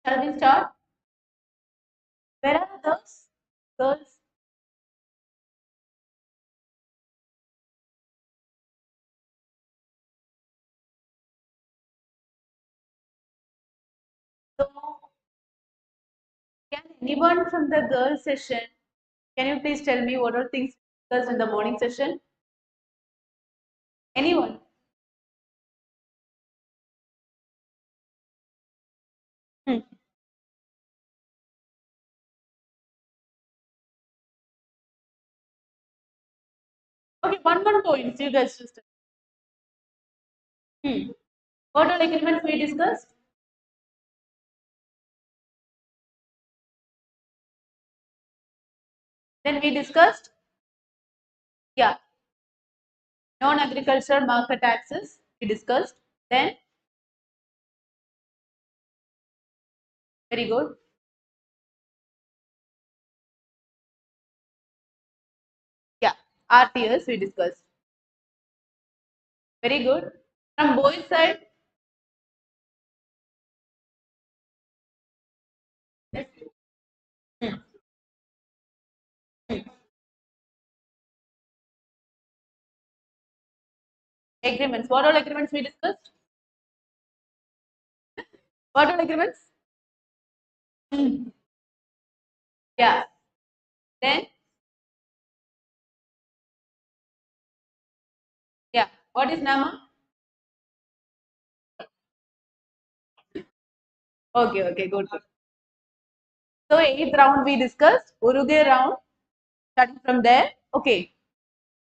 Shall we start? Where are those girls? So, can anyone from the girls session, can you please tell me what are things discussed in the morning session? Anyone? Hmm. Okay, one point. You guys just. Hmm. What all agreements we discussed? Then we discussed, yeah, non-agricultural market access. We discussed. Then, very good. Yeah, RTS we discussed. Very good. From boys side, hmm. Hmm. Agreements. What all agreements we discussed? What all agreements? Hmm. Yeah. Then, yeah. What is NAMA? Okay, okay, good, good. So eighth round we discussed. Uruguay round, starting from there. Okay.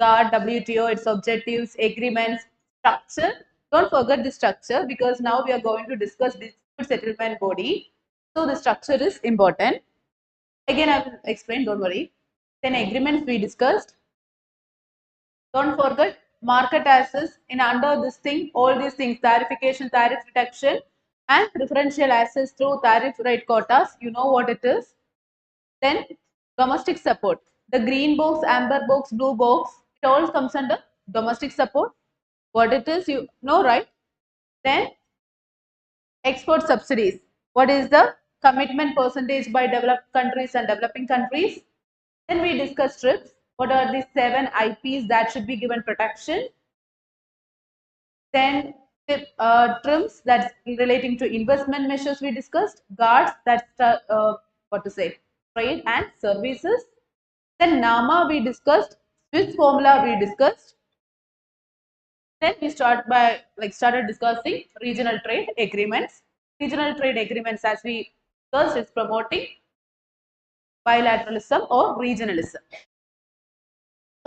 GUARD, WTO, its objectives, agreements, structure. Don't forget the structure because now we are going to discuss dispute settlement body. So the structure is important. Again, I will explain, don't worry. Then agreements we discussed. Don't forget market access in under this thing, all these things, tarification, tariff reduction, and preferential access through tariff rate quotas. You know what it is. Then domestic support. The green box, amber box, blue box, it all comes under domestic support. What it is, you know, right? Then export subsidies. What is the commitment percentage by developed countries and developing countries? Then we discuss trips. What are the 7 IPs that should be given protection? Then trims that's relating to investment measures we discussed, guards that's what to say, trade and services. Then NAMA we discussed, Swiss formula we discussed. Then we started discussing regional trade agreements. Regional trade agreements, as we discussed, is promoting bilateralism or regionalism.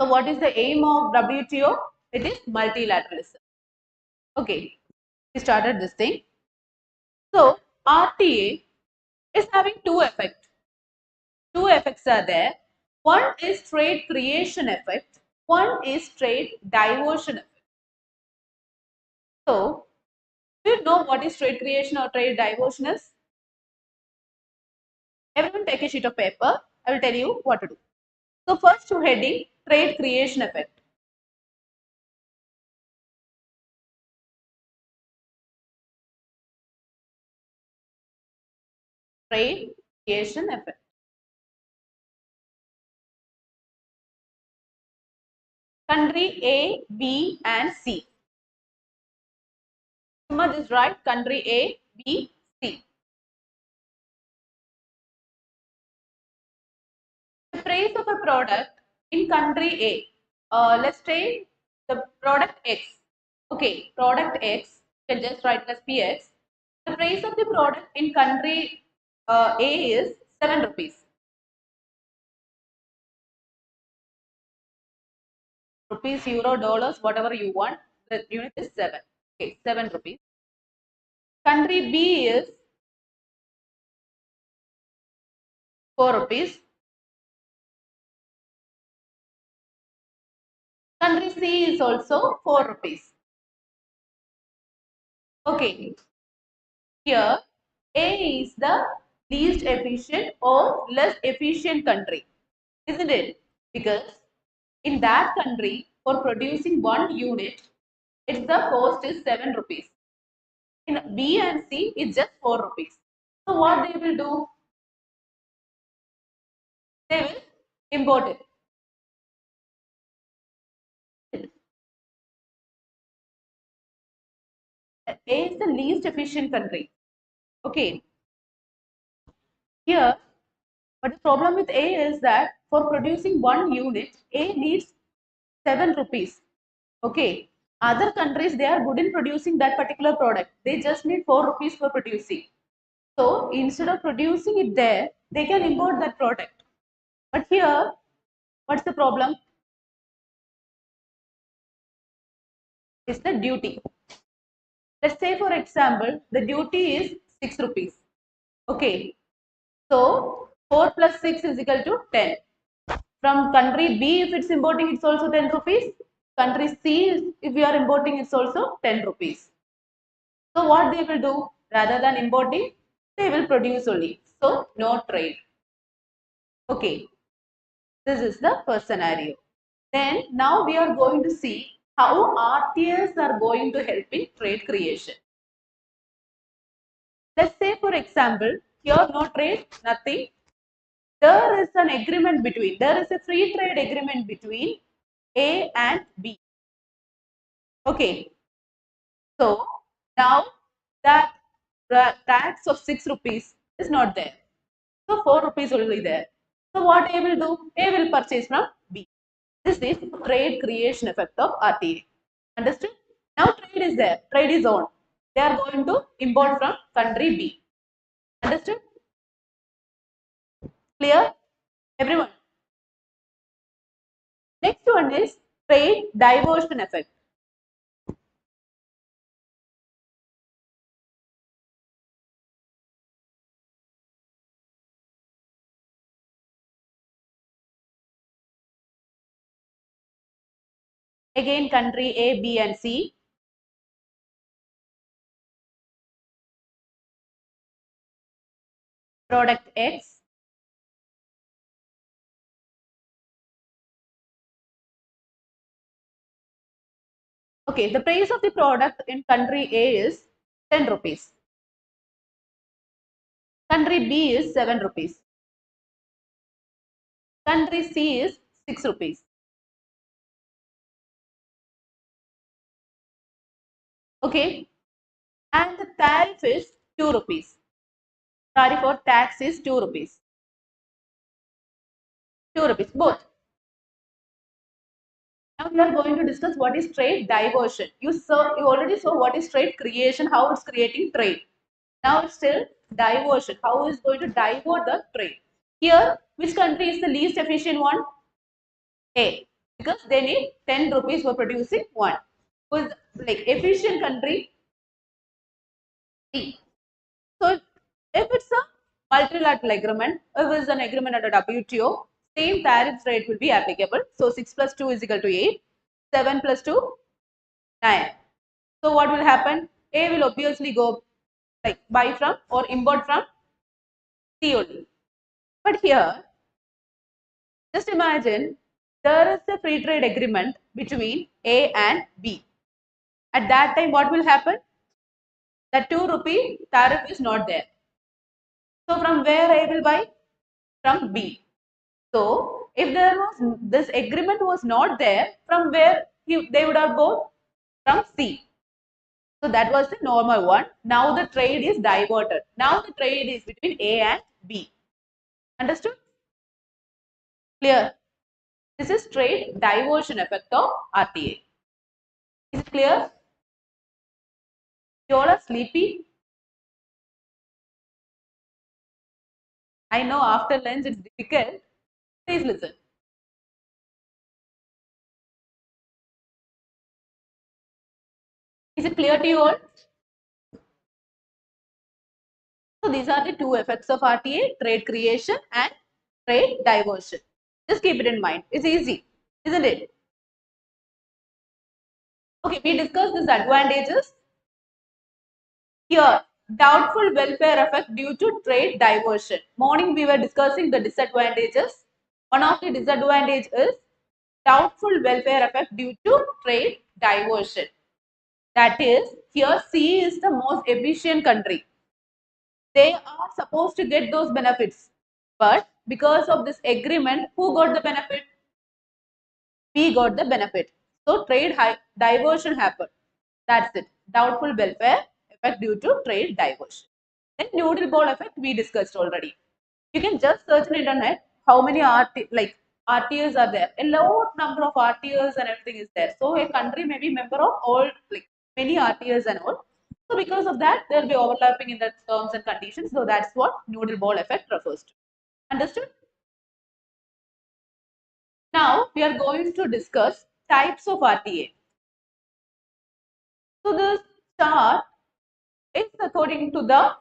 So what is the aim of WTO? It is multilateralism. Okay, we started this thing. So RTA is having two effects. Two effects are there. One is trade creation effect. One is trade diversion effect. So, do you know what is trade creation or trade diversion is? Everyone take a sheet of paper. I will tell you what to do. So, first to heading trade creation effect. Trade creation effect. Country A, B, and C. Remember this, right? Country A, B, C. The price of a product in country A. Let's say the product X. Okay, product X. You can just write as PX. The price of the product in country A is 7 rupees. Rupees, euro, dollars, whatever you want. The unit is 7. Okay, 7 rupees. Country B is 4 rupees. Country C is also 4 rupees. Okay, here A is the least efficient or less efficient country, isn't it? Because in that country, for producing 1 unit, the cost is 7 rupees. In B and C, it's just 4 rupees. So what they will do? They will import it. A is the least efficient country. Okay. Here, but the problem with A is that for producing one unit, A needs 7 rupees. Okay. Other countries, they are good in producing that particular product. They just need 4 rupees for producing. So instead of producing it there, they can import that product. But here, what's the problem? Is the duty. Let's say, for example, the duty is 6 rupees. Okay. So 4 plus 6 is equal to 10. From country B, if it's importing, it's also 10 rupees. Country C, if we are importing, it's also 10 rupees. So what they will do? Rather than importing, they will produce only. So no trade. Okay. This is the first scenario. Then now we are going to see how RTAs are going to help in trade creation. Let's say, for example, here no trade, nothing. There is an agreement between, there is a free trade agreement between A and B. Okay. So now that tax of 6 rupees is not there. So 4 rupees will be there. So what A will do? A will purchase from B. This is trade creation effect of RTA. Understood? Now trade is there. Trade is on. They are going to import from country B. Understood? Clear? Everyone. Next one is trade diversion effect. Again, country A, B, and C. Product X. Okay, the price of the product in country A is 10 rupees. Country B is 7 rupees. Country C is 6 rupees. Okay, and the tariff is 2 rupees. Tariff or tax is 2 rupees. 2 rupees, both. Now we are going to discuss what is trade diversion. You already saw what is trade creation, how it's creating trade. Now it's still diversion, how is going to divert the trade. Here, which country is the least efficient one? A, because they need 10 rupees for producing one. Who is like efficient country? C. So if it's a multilateral agreement, if it's an agreement under WTO, same tariff rate will be applicable. So 6 plus 2 is equal to 8, 7 plus 2, 9. So what will happen? A will obviously go like buy from or import from C only. But here, just imagine there is a free trade agreement between A and B. At that time, what will happen? The 2 rupee tariff is not there. So from where I will buy? From B. So if there was this agreement was not there, from where they would have bought? From C. So that was the normal one. Now the trade is diverted. Now the trade is between A and B. Understood? Clear? This is trade diversion effect of RTA. Is it clear? You all are sleepy? I know after lunch it's difficult. Please listen. Is it clear to you all? So these are the two effects of RTA, trade creation and trade diversion. Just keep it in mind. It's easy, isn't it? Okay, we discussed these advantages. Here, doubtful welfare effect due to trade diversion. Morning we were discussing the disadvantages. One of the disadvantage is doubtful welfare effect due to trade diversion. That is, here C is the most efficient country. They are supposed to get those benefits. But because of this agreement, who got the benefit? We got the benefit. So trade diversion happened. That's it. Doubtful welfare effect due to trade diversion. Then noodle ball effect we discussed already. You can just search on internet how many RTOs are there. A lot number of RTOs and everything is there. So a country may be member of all like many RTOs and all. So because of that, there will be overlapping in the terms and conditions. So that's what noodle ball effect refers to. Understood? Now we are going to discuss types of RTA. So this chart is according to the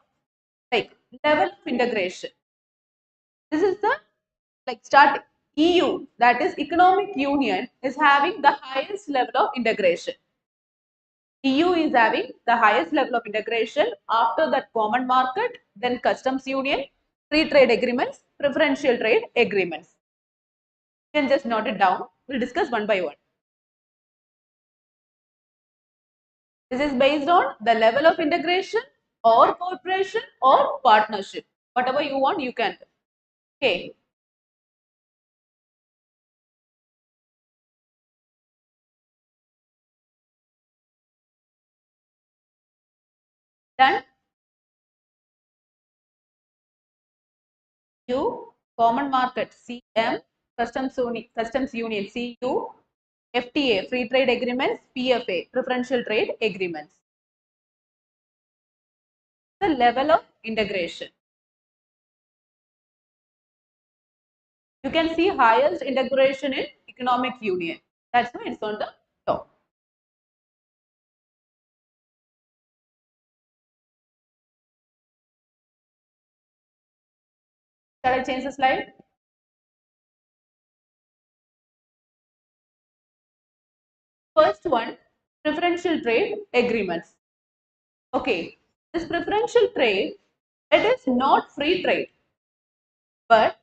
like level of integration. This is the like start EU, that is economic union, is having the highest level of integration. EU is having the highest level of integration. After that, common market, then customs union, free trade agreements, preferential trade agreements. You can just note it down. We'll discuss one by one. This is based on the level of integration or cooperation or partnership. Whatever you want, you can do. Okay. Done. U, common market, CM, customs union, CU, FTA, free trade agreements, PFA, preferential trade agreements. The level of integration. You can see highest integration in economic union. That's why it's on the top. Shall I change the slide? First one, preferential trade agreements. Okay, this preferential trade, it is not free trade, but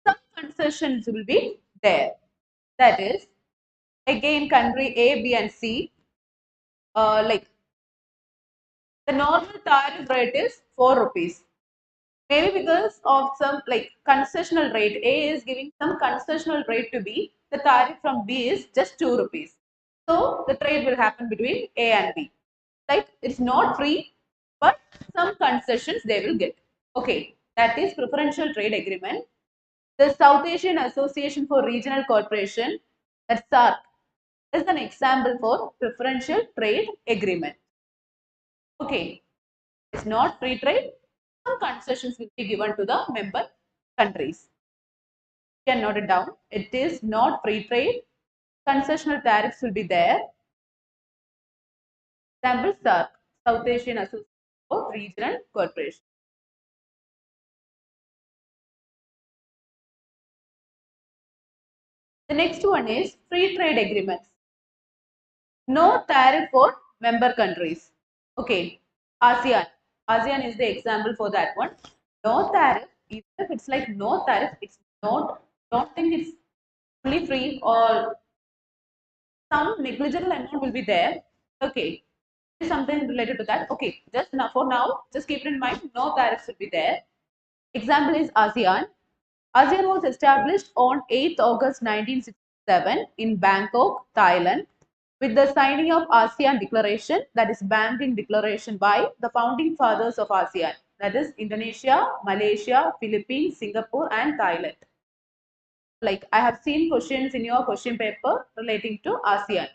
some concessions will be there. That is, again, country A, B, and C, like the normal tariff rate is 4 rupees. Maybe because of some like concessional rate, A is giving some concessional rate to B, the tariff from B is just 2 rupees. So the trade will happen between A and B. Like it's not free, but some concessions they will get. Okay, that is preferential trade agreement. The South Asian Association for Regional Cooperation, that's SARC, is an example for preferential trade agreement. Okay, it's not free trade. Some concessions will be given to the member countries. You can note it down. It is not free trade. Concessional tariffs will be there. Example SARC, South Asian Association for Regional Cooperation. The next one is free trade agreements. No tariff for member countries. Okay, ASEAN. ASEAN is the example for that one. No tariff, even if it's like no tariff, it's not, don't think it's fully free or some negligible amount will be there. Okay, something related to that. Okay, just now for now, just keep it in mind, no tariffs will be there. Example is ASEAN. ASEAN was established on 8th August 1967 in Bangkok, Thailand, with the signing of ASEAN Declaration, that is Banking Declaration by the founding fathers of ASEAN, that is Indonesia, Malaysia, Philippines, Singapore and Thailand. Like I have seen questions in your question paper relating to ASEAN.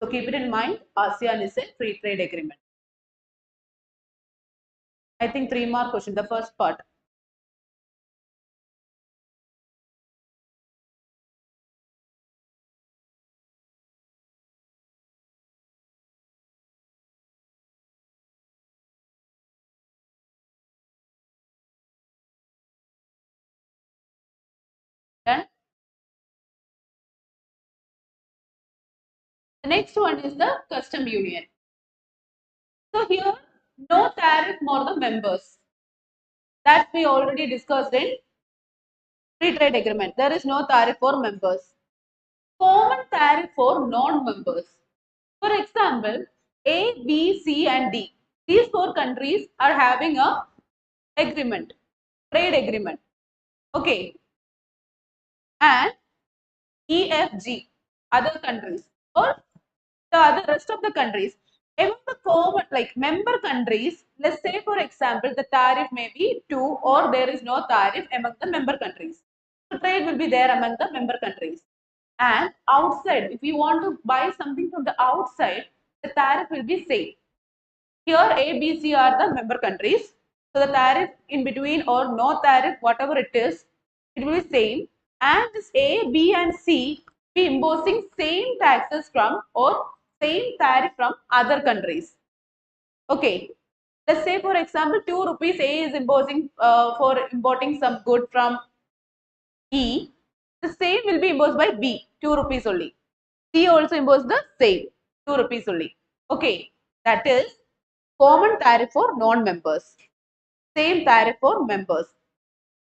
So keep it in mind, ASEAN is a free trade agreement. I think 3 more questions, the first part. Done. The next one is the custom union. So here, no tariff for the members. That we already discussed in free trade agreement. There is no tariff for members. Common tariff for non-members. For example, A, B, C and D. These 4 countries are having a agreement, trade agreement. Okay. And EFG, other countries, or the other rest of the countries. Among the common, like member countries, let's say for example, the tariff may be 2 or there is no tariff among the member countries. So trade will be there among the member countries. And outside, if you want to buy something from the outside, the tariff will be same. Here A, B, C are the member countries. So the tariff in between or no tariff, whatever it is, it will be same. And this A, B and C be imposing same taxes from or same tariff from other countries. Okay. Let's say for example 2 rupees A is imposing for importing some good from E. The same will be imposed by B, 2 rupees only. C also impose the same, 2 rupees only. Okay, that is common tariff for non-members, same tariff for members,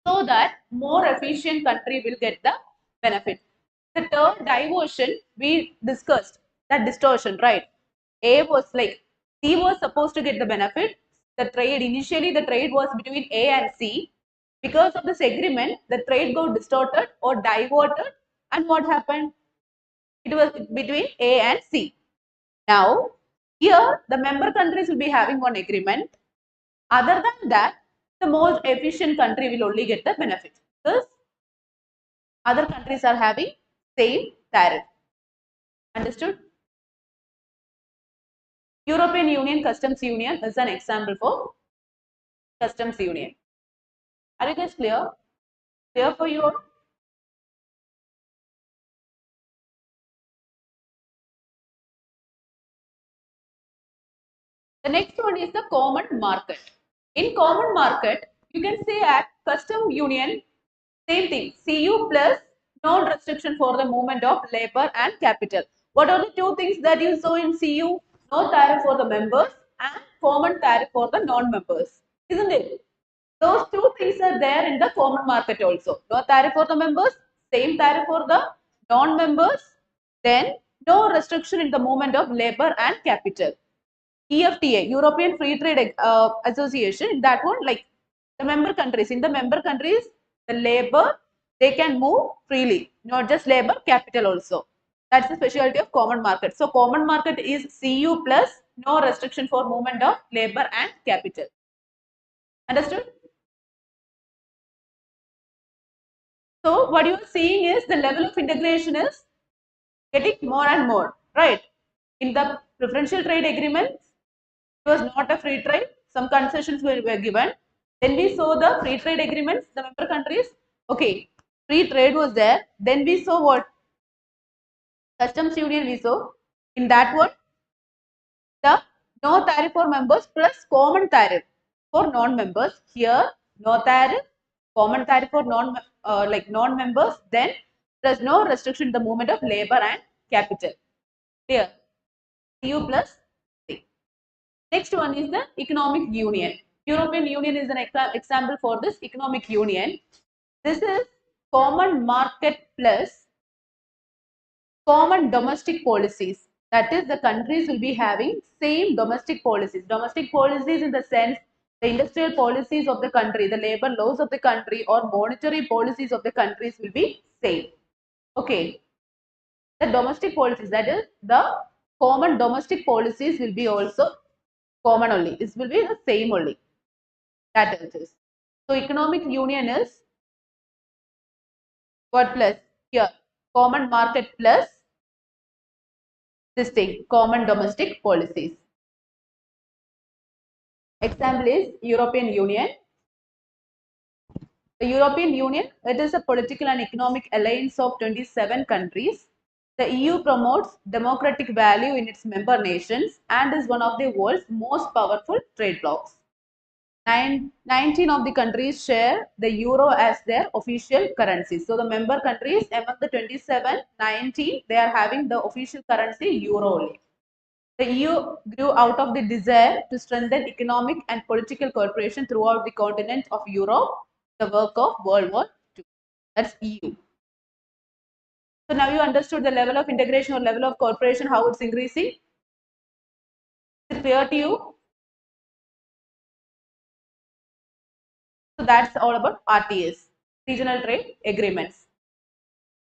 so that more efficient country will get the benefit. The term diversion we discussed, that distortion, right? A was like, C was supposed to get the benefit. The trade, initially the trade was between A and C. Because of this agreement, the trade got distorted or diverted, and what happened? It was between A and C. Now, here the member countries will be having one agreement. Other than that, the most efficient country will only get the benefit because other countries are having same tariff. Understood? European Union Customs Union is an example for customs union. Are you guys clear? Clear for you all? The next one is the common market. In common market, you can say at custom union, same thing, CU plus non-restriction for the movement of labor and capital. What are the two things that you saw in CU? No tariff for the members and common tariff for the non-members, isn't it? Those two things are there in the common market also. No tariff for the members, same tariff for the non-members, then no restriction in the movement of labor and capital. EFTA, European Free Trade Association, in that one, like the member countries, in the member countries, the labor, they can move freely, not just labor, capital also. That's the specialty of common market. So common market is CU plus no restriction for movement of labor and capital. Understood? So what you are seeing is the level of integration is getting more and more, right? In the preferential trade agreements, it was not a free trade. Some concessions were given. Then we saw the free trade agreements, the member countries. Okay, free trade was there. Then we saw what? Customs union we saw. In that one, the no tariff for members plus common tariff for non-members. Here, no tariff, common tariff for non-members. Then there's no restriction in the movement of labor and capital. Clear? EU plus C. Next one is the economic union. European Union is an example for this economic union. This is common market plus common domestic policies. That is, the countries will be having same domestic policies. Domestic policies in the sense the industrial policies of the country, the labor laws of the country, or monetary policies of the countries will be same. Okay. The domestic policies, that is, the common domestic policies will be also common only. This will be the same only. That is this. So economic union is what plus here common market plus this thing common domestic policies. Example is European Union. The European Union, it is a political and economic alliance of 27 countries. The EU promotes democratic value in its member nations and is one of the world's most powerful trade blocs. 19 of the countries share the euro as their official currency. So the member countries among the 27, 19, they are having the official currency euro only. The EU grew out of the desire to strengthen economic and political cooperation throughout the continent of Europe, the work of World War II. That's EU. So now you understood the level of integration or level of cooperation, how it's increasing. Is it clear to you? So that's all about RTAs, regional trade agreements.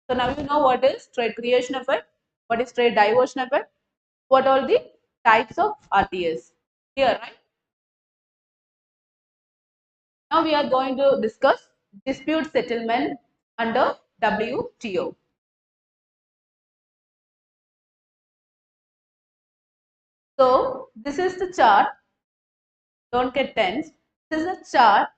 So now you know what is trade creation effect, what is trade diversion effect, what are the types of RTAs. Here, right? Now we are going to discuss dispute settlement under WTO. So this is the chart. Don't get tense. This is a chart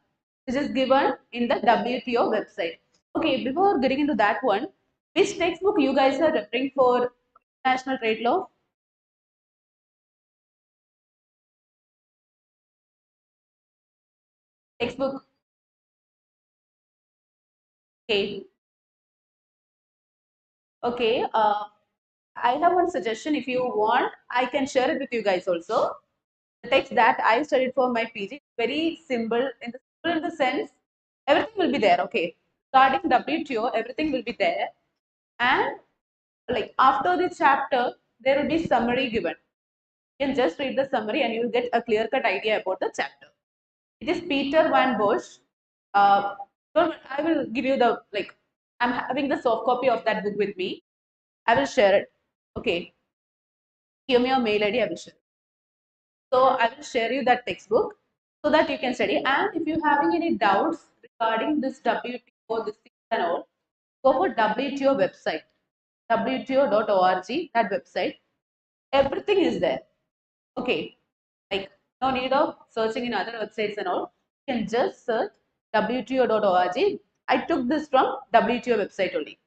which is given in the WTO website. Okay, before getting into that one, which textbook you guys are referring for international trade law? Textbook. Okay. Okay. I have one suggestion. If you want, I can share it with you guys also. The text that I studied for my PG, very simple in the sense everything will be there. Okay. Starting WTO, everything will be there. And like after the chapter, there will be summary given. You can just read the summary and you will get a clear-cut idea about the chapter. It is Peter Van Bosch. Uh, I will give you the like. I'm having the soft copy of that book with me. I will share it. Okay, give me your mail ID. I will share. So I will share you that textbook so that you can study. And if you're having any doubts regarding this WTO, this thing and all, go for WTO website, WTO.org. That website, everything is there. Okay, like no need of searching in other websites and all. You can just search WTO.org. I took this from WTO website only.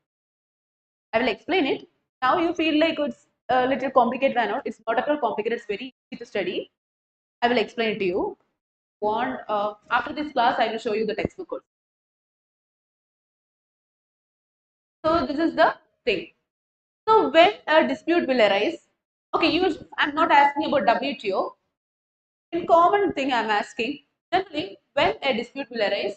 I will explain it. Now you feel like it's a little complicated and all. It's not at all complicated. It's very easy to study. I will explain it to you. After this class, I will show you the textbook also. So this is the thing. So when a dispute will arise, okay, I'm not asking about WTO. In common thing, I'm asking generally when a dispute will arise.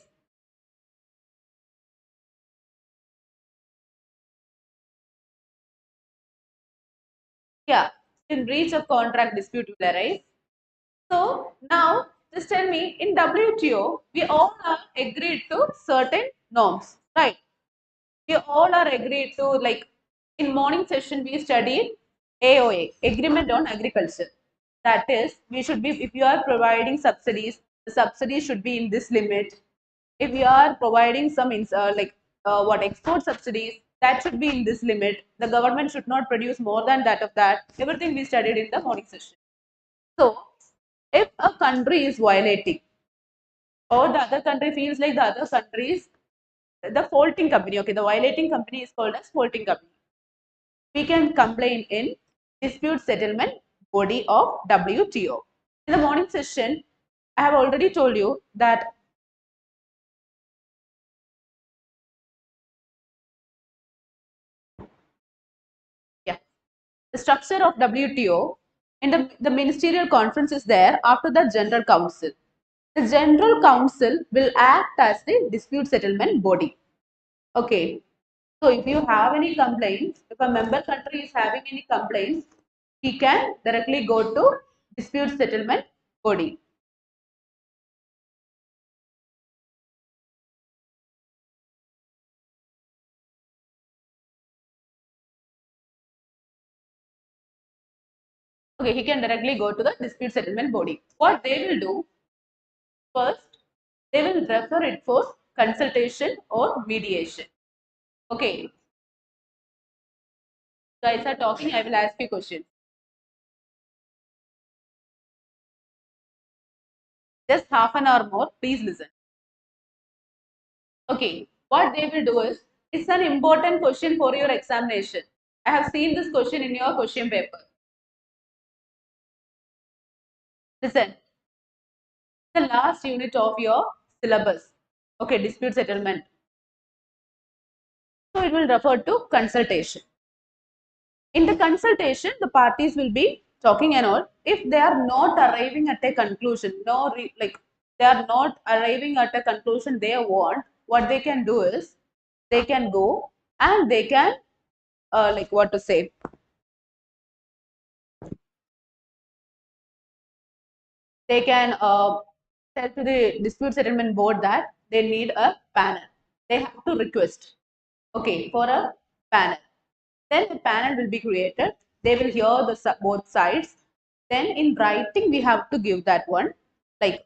Yeah, in breach of contract dispute will arise. So now just tell me in WTO, we all are agreed to certain norms, right? We all are agreed to like in morning session we studied AOA, Agreement on Agriculture. That is, we should be if you are providing subsidies, the subsidies should be in this limit. If you are providing some what export subsidies, that should be in this limit. The government should not produce more than that of that. Everything we studied in the morning session. So, if a country is violating, or the other country feels like the other country is the faulting company, okay, the violating company is called as faulting company. We can complain in dispute settlement body of WTO. In the morning session, I have already told you that yeah, the structure of WTO and the ministerial conference is there after the General Council. The General Council will act as the dispute settlement body. Okay. So if you have any complaints, if a member country is having any complaints, he can directly go to dispute settlement body. Okay, he can directly go to the dispute settlement body. What they will do first, they will refer it for consultation or mediation. Okay, guys are talking. I will ask you questions. Just half an hour more. Please listen. Okay, what they will do is it's an important question for your examination. I have seen this question in your question paper. Listen, the last unit of your syllabus. Okay, dispute settlement. So it will refer to consultation. In the consultation, the parties will be talking and all. If they are not arriving at a conclusion, like they are not arriving at a conclusion they want, what they can do is they can go and they can like what to say. They can tell to the dispute settlement board that they need a panel. They have to request, okay, for a panel. Then a panel will be created. They will hear the both sides. Then in writing, we have to give that one, like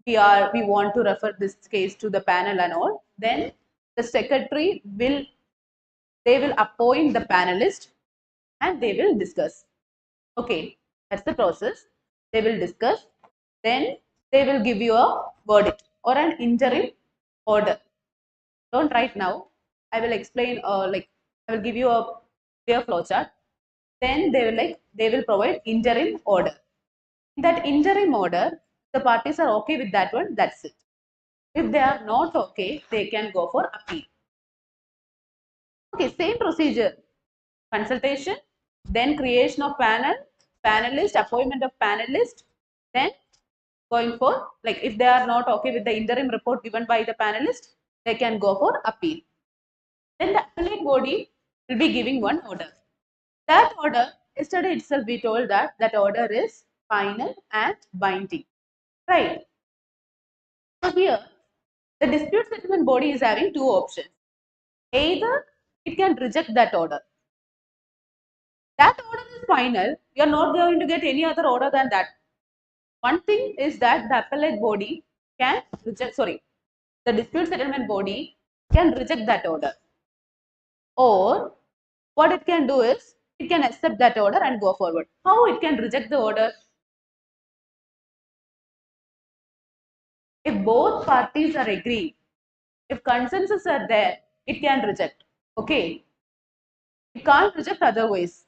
we want to refer this case to the panel and all. Then the secretary will, they will appoint the panelist and they will discuss. Okay, that's the process. They will discuss. Then they will give you a verdict or an interim order. Don't write now. I will explain. I will give you a clear flowchart. Then they will provide interim order. In that interim order, the parties are okay with that one. That's it. If they are not okay, they can go for appeal. Okay, same procedure. Consultation, then creation of panel, panelist, appointment of panelist, then going for, like, if they are not okay with the interim report given by the panelist, they can go for appeal. Then the appellate body will be giving one order. That order, yesterday itself we told that that order is final and binding, right? So here, the dispute settlement body is having two options. Either it can reject that order. That order is final. You are not going to get any other order than that. One thing is that the appellate body can reject, sorry, the dispute settlement body can reject that order. Or what it can do is, it can accept that order and go forward. How it can reject the order? If both parties are agreed, if consensus are there, it can reject. Okay, it can't reject otherwise.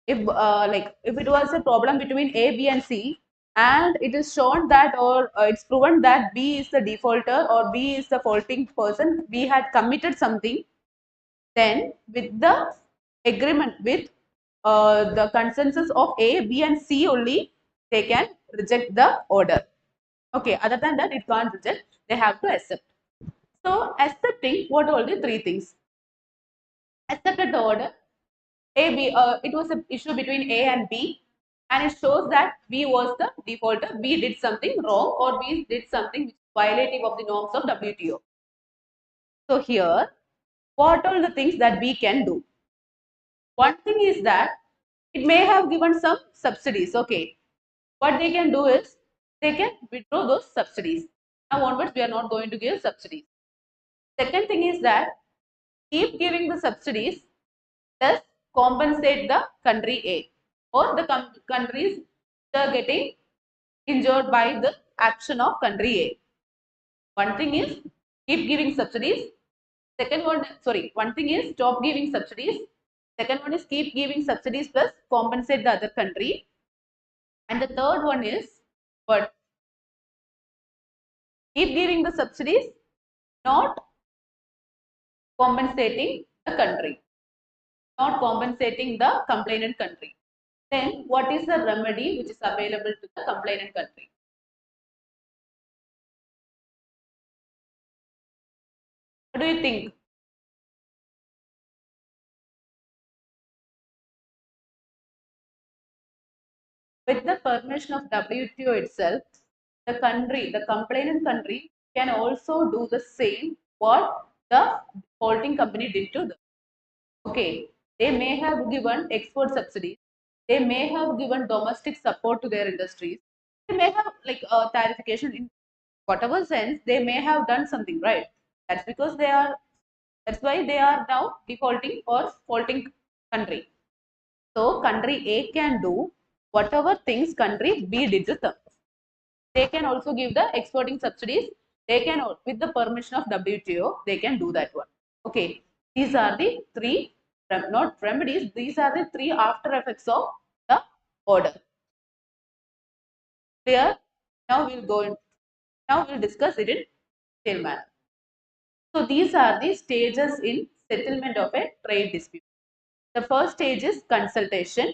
If it was a problem between A, B, and C, and it is shown that, or it's proven that B is the defaulter or B is the faulting person, B had committed something, then with the agreement, with the consensus of A, B, and C only, they can reject the order. Okay, other than that, it can't reject. They have to accept. So, accepting what all the three things? Accepted the order. It was an issue between A and B, and it shows that B was the defaulter. B did something wrong, or B did something which is violative of the norms of WTO. So here, what are the things that B can do? One thing is that it may have given some subsidies. Okay, what they can do is they can withdraw those subsidies. Now onwards, we are not going to give subsidies. Second thing is that keep giving the subsidies, thus compensate the country A, or the countries that are getting injured by the action of country A. One thing is keep giving subsidies. Second one, sorry, one thing is stop giving subsidies. Second one is keep giving subsidies plus compensate the other country. And the third one is what? Keep giving the subsidies, not compensating the country, not compensating the complainant country. Then what is the remedy which is available to the complainant country? What do you think? With the permission of WTO itself, the complainant country can also do the same what the faulting company did to them. Okay, they may have given export subsidies, they may have given domestic support to their industries, they may have like tarification in whatever sense, they may have done something, right? That's because they are, that's why they are now defaulting or faulting country. So country A can do whatever things country B did to them. They can also give the exporting subsidies. They can, with the permission of WTO, they can do that one. Okay, these are the three, not remedies, these are the three after effects of the order. Clear? Now we'll go in, now we'll discuss it in detailed manner. So these are the stages in settlement of a trade dispute. The first stage is consultation.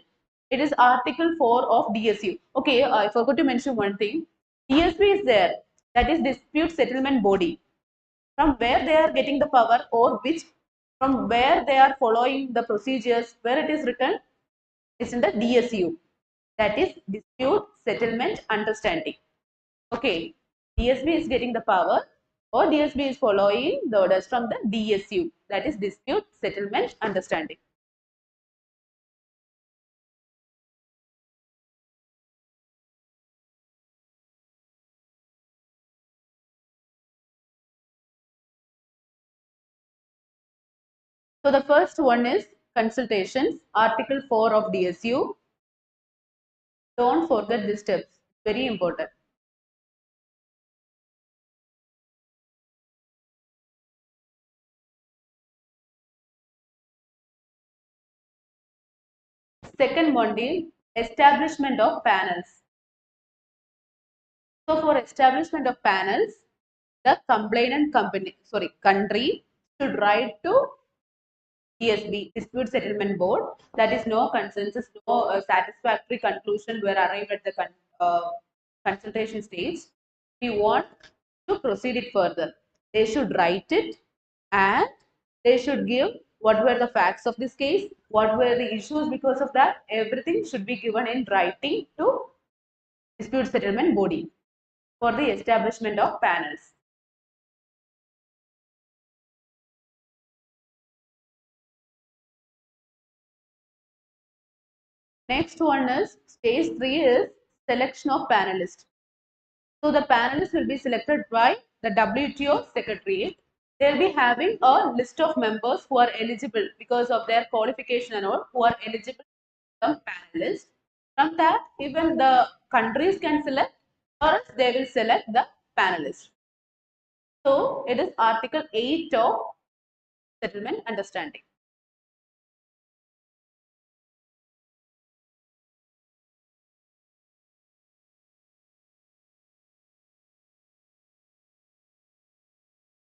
It is Article 4 of DSU. Okay, I forgot to mention one thing. DSU is there, that is Dispute Settlement Body. From where they are getting the power, or which, from where they are following the procedures, where it is written, is in the DSU. That is Dispute Settlement Understanding. Okay, DSB is getting the power, or DSB is following the orders from the DSU, that is Dispute Settlement Understanding. So the first one is consultations, Article 4 of DSU. Don't forget these steps, very important. Second module, establishment of panels. So for establishment of panels, the complainant country should write to DSB, Dispute Settlement Board, that is no consensus, no satisfactory conclusion were arrived at the consultation stage. We want to proceed it further. They should write it, and they should give what were the facts of this case, what were the issues because of that. Everything should be given in writing to Dispute Settlement Body for the establishment of panels. Next one is stage 3 is selection of panelists. So the panelists will be selected by the WTO Secretariat. They'll be having a list of members who are eligible because of their qualification and all, who are eligible to become panelists. From that, even the countries can select, or else they will select the panelists. So it is Article 8 of Settlement Understanding.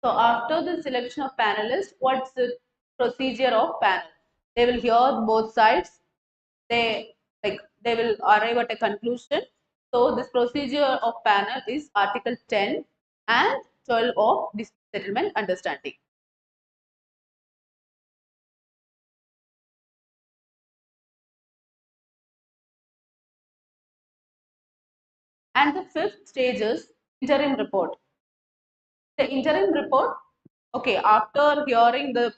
So after the selection of panelists, what's the procedure of panel? They will hear both sides. They will arrive at a conclusion. So this procedure of panel is Article 10 and 12 of dispute settlement understanding. And the fifth stage is interim report. The interim report, okay, after hearing the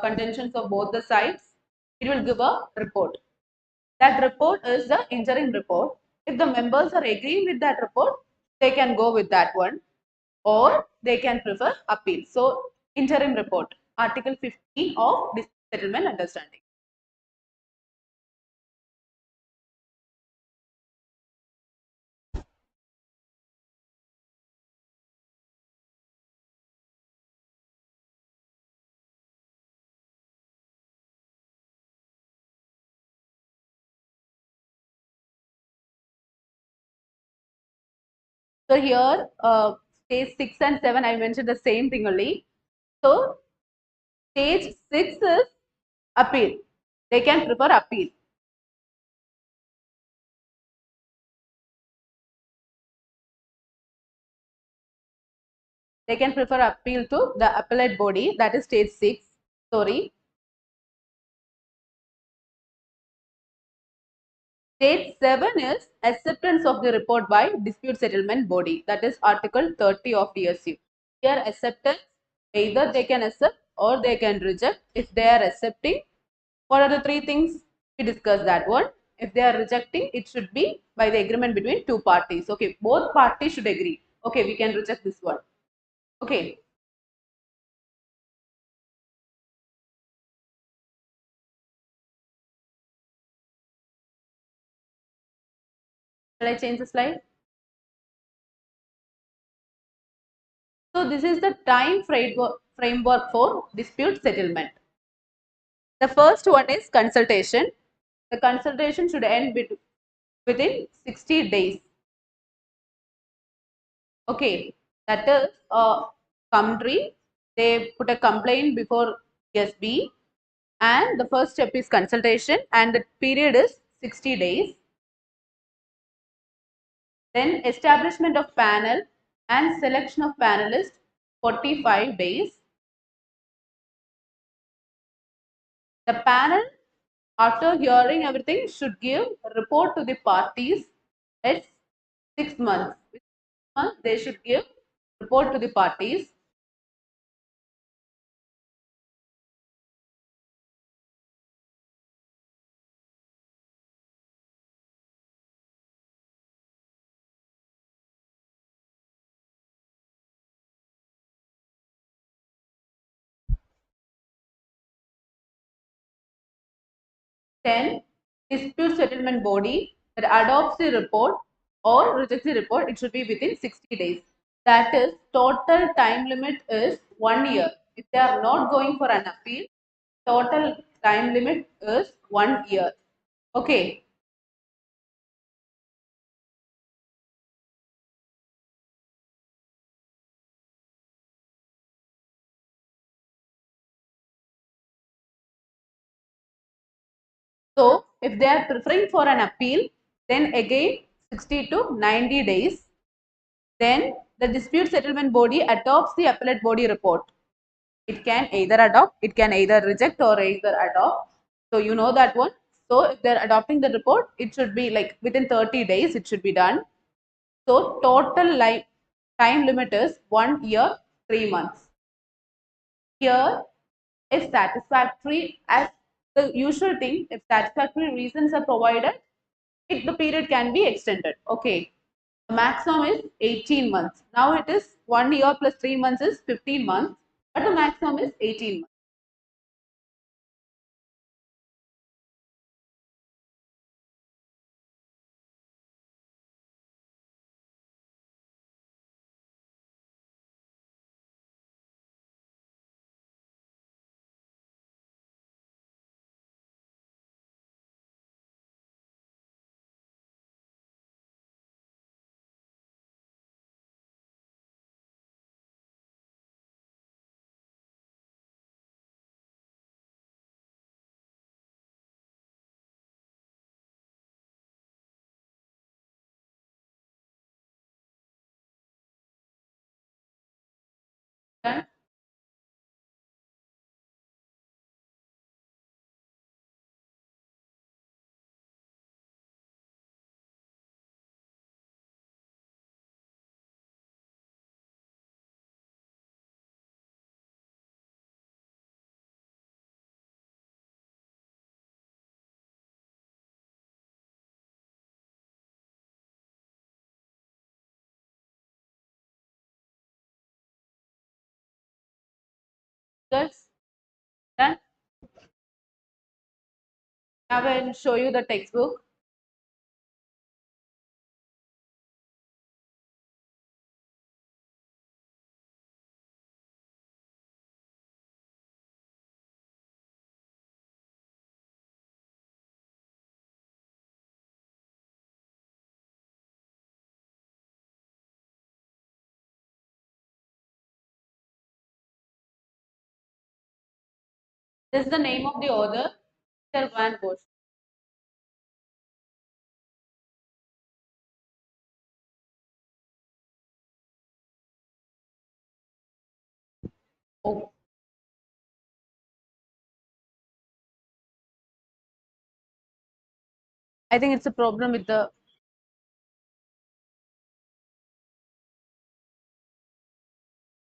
contentions of both the sides, it will give a report. That report is the interim report. If the members are agreeing with that report, they can go with that one, or they can prefer appeal. So, interim report, Article 15 of Dispute Settlement Understanding. So, here, stage 6 and 7, I mentioned the same thing only. So, stage 6 is appeal. They can prefer appeal. They can prefer appeal to the appellate body, that is stage 6. Sorry. Stage 7 is acceptance of the report by dispute settlement body, that is Article 30 of DSU. Here acceptance, either they can accept or they can reject. If they are accepting, what are the three things? We discussed that one. If they are rejecting, it should be by the agreement between two parties. Okay, both parties should agree. Okay, we can reject this one. Okay. Shall I change the slide? So this is the time framework for dispute settlement. The first one is consultation. The consultation should end within 60 days. Okay, that is a country, they put a complaint before SB, and the first step is consultation, and the period is 60 days. Then establishment of panel and selection of panelists, 45 days. The panel, after hearing everything, should give a report to the parties. It's 6 months. Within 6 months, they should give report to the parties. Then, dispute settlement body that adopts the report or rejects the report, it should be within 60 days. That is, total time limit is 1 year. If they are not going for an appeal, total time limit is 1 year. Okay. So, if they are preferring for an appeal, then again 60 to 90 days. Then the dispute settlement body adopts the appellate body report. It can either adopt, it can either reject or either adopt. So you know that one. So if they're adopting the report, it should be like within 30 days, it should be done. So total time limit is 1 year, 3 months. Here, if satisfactory, as the usual thing, if satisfactory reasons are provided, the period can be extended. Okay. The maximum is 18 months. Now it is 1 year plus 3 months is 15 months, but the maximum is 18 months. Okay. That's done. Now I will show you the textbook. This is the name of the author, Mr. Van Gogh. Oh, I think it's a problem with the.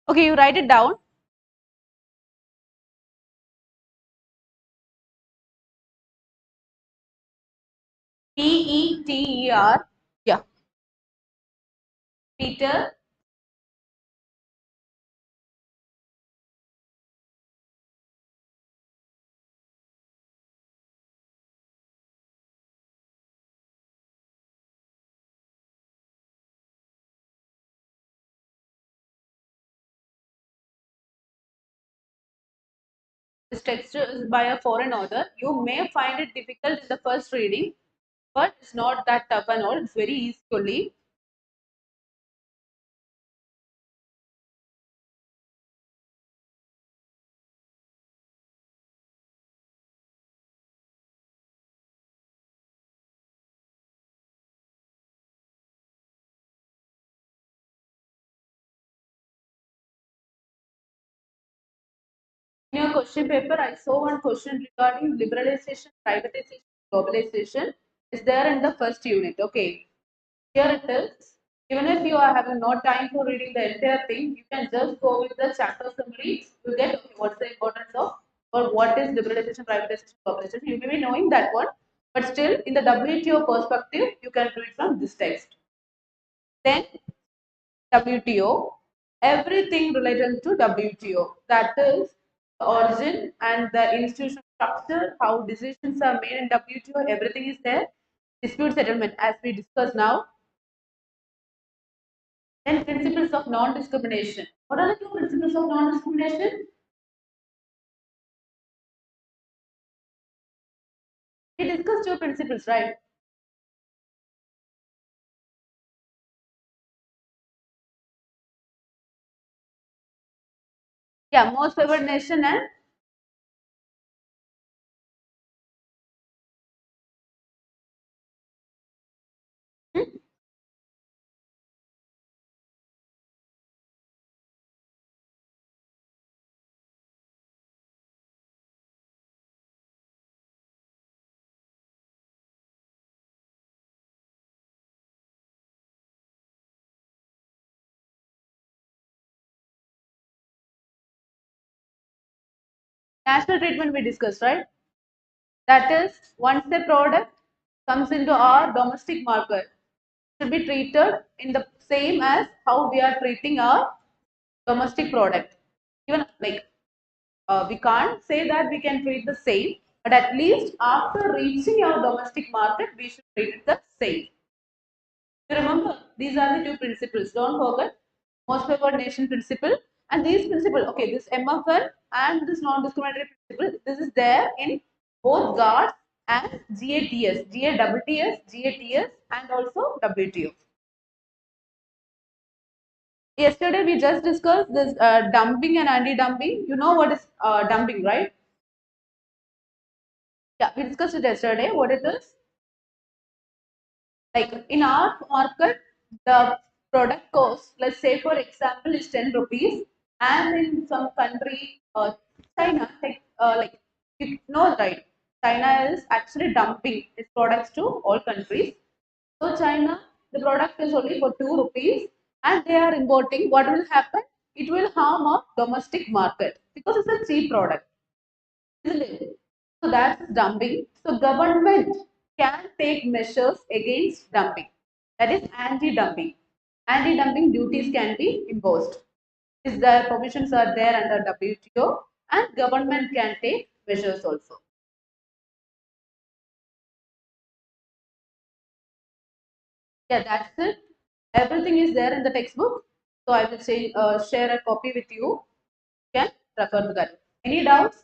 Okay, you write it down. Peter. Yeah. Peter This text is by a foreign author. You may find it difficult in the first reading, but it's not that tough and all. It's very easy only. In your question paper, I saw one question regarding liberalization, privatization, globalization. Is there in the first unit? Okay. Here it is. Even if you are having no time for reading the entire thing, you can just go with the chapter summary. You get okay, what's the importance of or what is liberalization, privatization, globalization. You may be knowing that one, but still in the WTO perspective, you can read from this text. Then WTO, everything related to WTO, that is the origin and the institutional structure, how decisions are made in WTO, everything is there. Dispute settlement, as we discussed now. Then principles of non-discrimination. What are the two principles of non-discrimination? We discussed two principles, right? Yeah, most favored nation and hmm, national treatment we discussed, right? That is, once the product comes into our domestic market, should be treated in the same as how we are treating our domestic product. Even like we can't say that we can treat the same, but at least after reaching our domestic market, we should treat it the same. You remember, these are the two principles. Don't forget most favored nation principle and these principle. Okay, this MFN and this non-discriminatory principle. This is there in both GATT and GATS, GATS, and also WTO. Yesterday we just discussed this dumping and anti-dumping. You know what is dumping, right? Yeah, we discussed it yesterday. What it is? Like in our market, the product cost, let's say for example, is 10 rupees, and in some country, China, like you know, right? China is actually dumping its products to all countries. So China, the product is only for 2 rupees, and they are importing. What will happen? It will harm our domestic market because it's a cheap product, isn't it? So that's dumping. So government can take measures against dumping. That is anti-dumping. Anti-dumping duties can be imposed. Is the provisions are there under WTO and government can take measures also. Yeah, that's it. Everything is there in the textbook. So I will say share a copy with you. You can refer to that. Any doubts?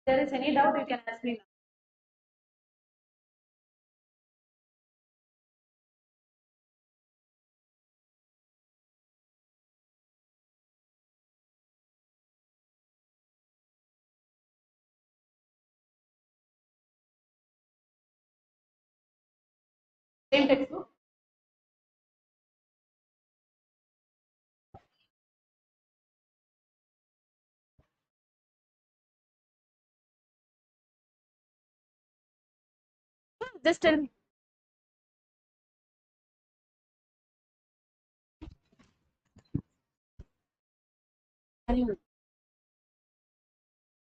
If there is any doubt, you can ask me now. Same textbook. Just tell me.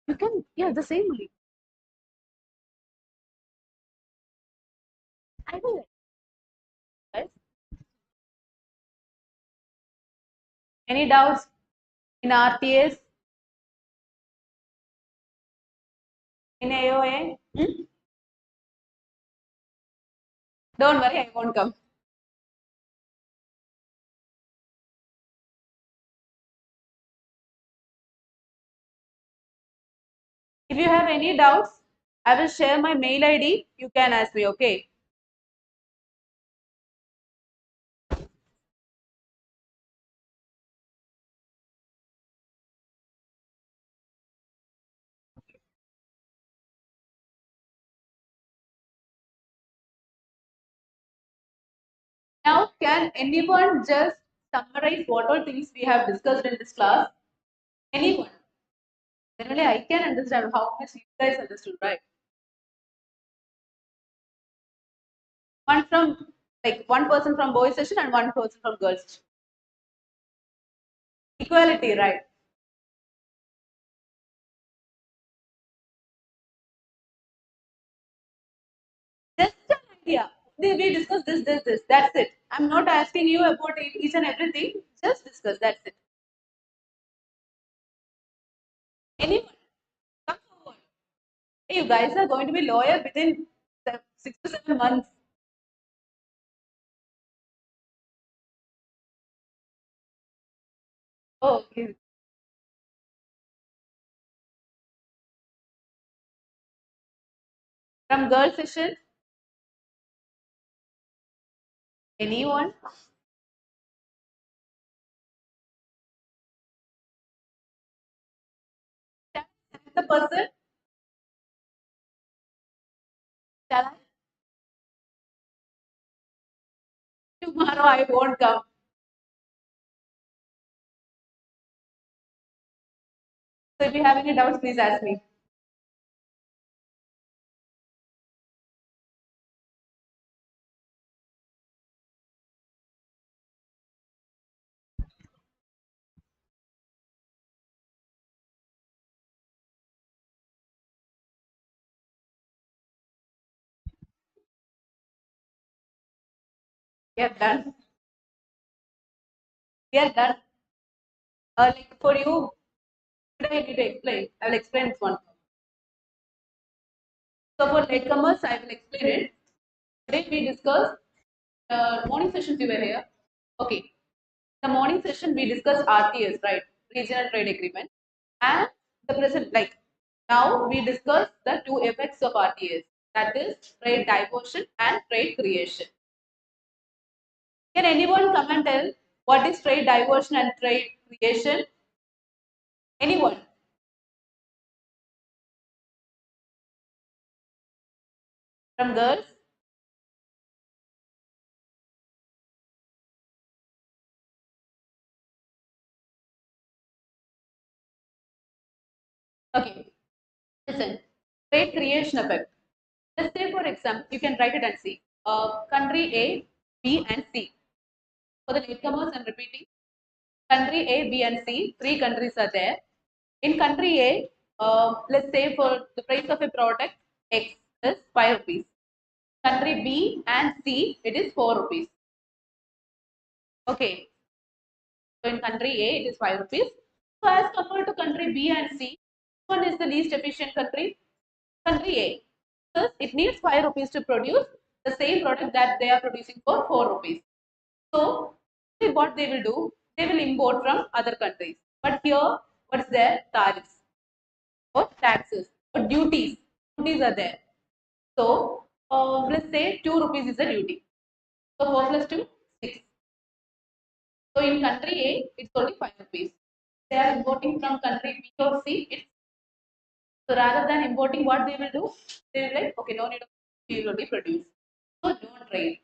You can, yeah, the same only. I will. Guys. Any doubts in RTS, in AOA? Hmm? Don't worry, I won't come. If you have any doubts, I will share my mail ID. You can ask me, okay? Now, can anyone just summarize what all things we have discussed in this class? Anyone? Then only I can understand how much you guys understood, right? One person from boys session and one person from girls session. Equality, right? Just an idea. We discuss this. That's it. I'm not asking you about each and everything. Just discuss. That's it. Anyone? Come forward. Hey, you guys are going to be lawyer within 6 to 7 months. Oh, okay. From girls session, anyone? The person? Shall I? Tomorrow I won't come. So if you have any doubts, please ask me. We are done. We are done. Like for you, what do I need to explain? I will explain this one. So for latecomers, I will explain it. Today we discussed morning sessions. You were here. Okay. The morning session we discussed RTS, right? Regional Trade Agreement, and the present now we discuss the two effects of RTS. That is trade diversion and trade creation. Can anyone come and tell what is trade diversion and trade creation? Anyone? From girls? Okay. Listen. Trade creation effect. Let's say, for example, you can write it and see. Country A, B, and C. For the latecomers, I'm repeating. Country A, B, and C. Three countries are there. In country A, let's say for the price of a product, X is 5 rupees. Country B and C, it is 4 rupees. Okay. So in country A, it is 5 rupees. So as compared to country B and C, which one is the least efficient country? Country A. Because it needs 5 rupees to produce the same product that they are producing for 4 rupees. So what they will do, they will import from other countries. But here, what's there? Tariffs or taxes or duties. Duties are there. So let's say 2 rupees is the duty. So 4 plus 2, 6. So in country A, it's only 5 rupees. They are importing from country B or C. So rather than importing, what they will do? They will like, okay, no need of, we will only produce. So don't trade.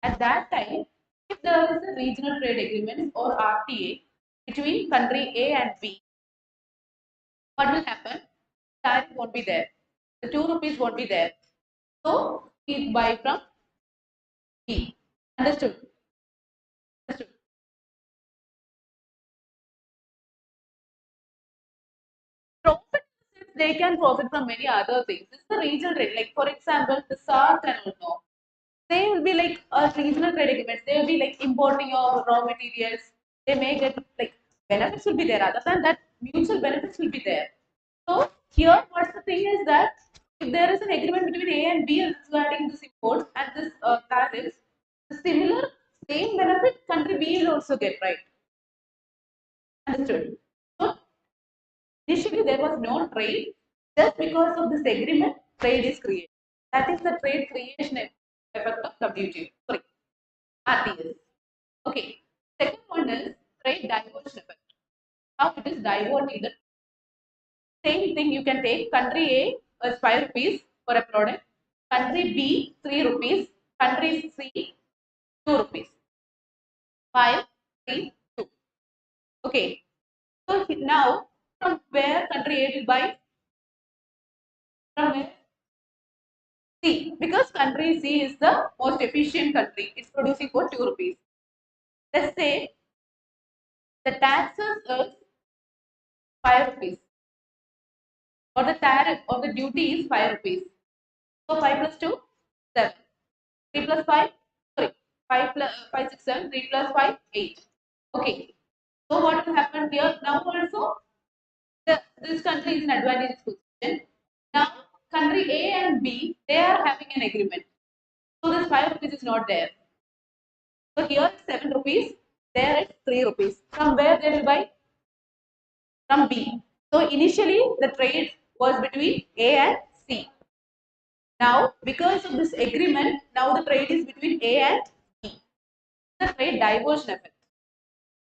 At that time, if there is a regional trade agreement or RTA between country A and B, what will happen? Tariff won't be there. The 2 rupees won't be there. So we buy from B. Understood? Understood. Profit, they can profit from many other things. It's the regional trade. Like for example, the South and all. They will be like a regional trade agreements. They will be like importing your raw materials. They may get like benefits will be there. Other than that, mutual benefits will be there. So here, what's the thing is that if there is an agreement between A and B regarding this import and this tariffs, the similar same benefit country B will also get, right? Understood. So initially there was no trade. Just because of this agreement, trade is created. That is the trade creation effect of WTO. Sorry, RTS. Okay. Second one is trade diversion effect. How it is diverting the same thing you can take country A is 5 rupees for a product, country B 3 rupees, country C 2 rupees. 5 3, 2. Okay. So now, from where country A will buy? From where? C. Because country C is the most efficient country. It's producing for 2 rupees. Let's say the taxes is 5 rupees. Or the tariff or the duty is 5 rupees. So 5 plus 2, 7. 3 plus 5, 3. 5 plus 5, 6, 7. 3 plus 5, 8. Okay. So what will happen here? Now also, this country is in advantageous position. Now, country A and B, they are having an agreement. So this 5 rupees is not there. So here it's 7 rupees, there it's 3 rupees. From where they will buy? From B. So initially the trade was between A and C. Now, because of this agreement, now the trade is between A and B. The trade diversion effect.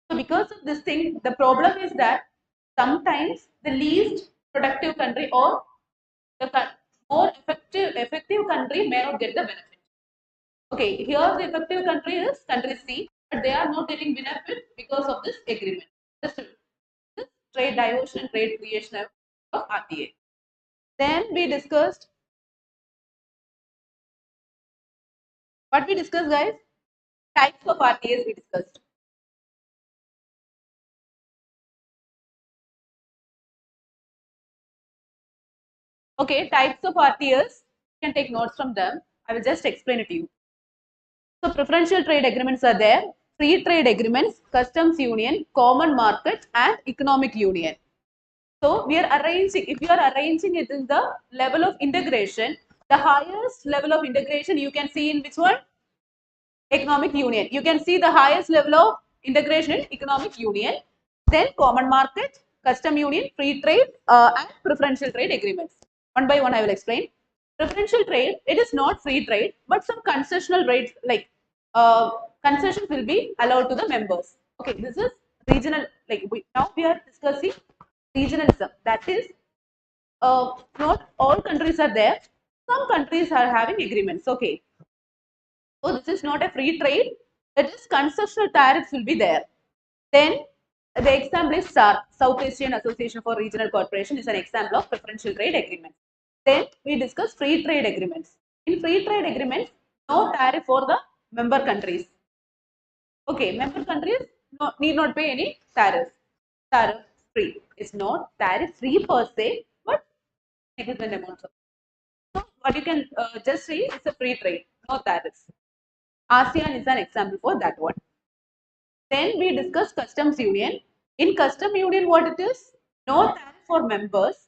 So because of this thing, the problem is that sometimes the least productive country or the more effective country may not get the benefit. Okay, here the effective country is country C, but they are not getting benefit because of this agreement. This trade diversion and trade creation of RTA. Then we discussed what we discussed, guys. Types of RTAs we discussed. Okay, types of RTAs. You can take notes from them. I will just explain it to you. So preferential trade agreements are there. Free trade agreements, customs union, common market, and economic union. So we are arranging, if you are arranging it in the level of integration, the highest level of integration you can see in which one? Economic union. You can see the highest level of integration in economic union, then common market, custom union, free trade, and preferential trade agreements. One by one I will explain. Preferential trade, it is not free trade, but some concessional rates like concessions will be allowed to the members. Okay, this is regional, like now we are discussing regionalism. That is, not all countries are there. Some countries are having agreements. Okay, so this is not a free trade. It is concessional tariffs will be there. Then the example is SAR, South Asian Association for Regional Cooperation is an example of preferential trade agreement. Then we discuss free trade agreements. In free trade agreements, no tariff for the member countries. Okay, member countries need not pay any tariff. Tariff free. It's not tariff free per se, but significant amounts of. So what you can just say is a free trade, no tariffs. ASEAN is an example for that one. Then we discuss customs union. In custom union, what it is? No tariff for members